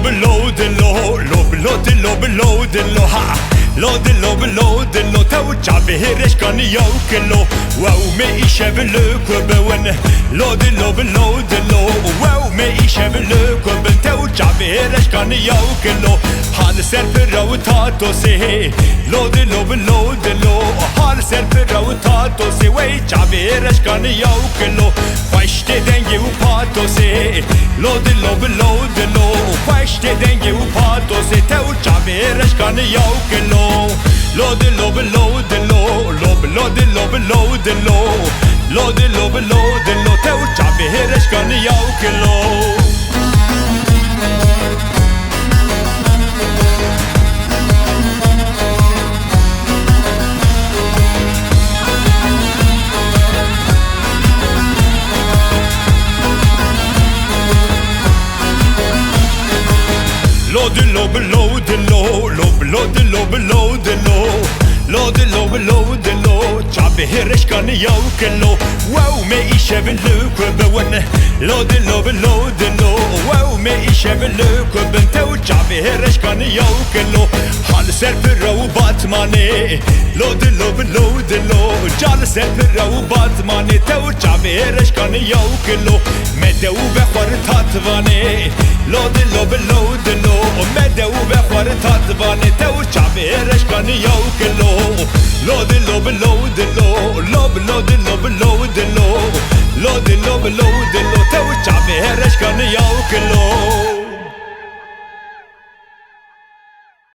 below the low, below the low, ha. Below the low, تاو الشعب هيرش كان يوكلو واو ما يشبلك وبون below the low واو ما يشبلك وبن تاو الشعب هيرش كان يوكلو حال سرف رو تاتو سي below the low حال سرف رو تاتو سي وي الشعب هيرش كان يوكلو فاشت دنگي وباتو سي below the low فاشت دنگي وباتو سي تاو الشعب هيرش كان يوكلو below the low تاو الشعب هيرش كان يوكلو below the low شعب هيرش كان يوكلو واو ما يشبلك وبون below the low واو ما يشبلك وبن تاو شعب هيرش كان يوكلو حال سرف رو باتماني below the low جال سرف رو باتماني تاو شعب هيرش كان يوكلو مدو بخور تاتواني below the low مدو بخور تاتواني تاو شعب هيرش كان يوكلو below the low تاو الشعب هيرش كان يوكلو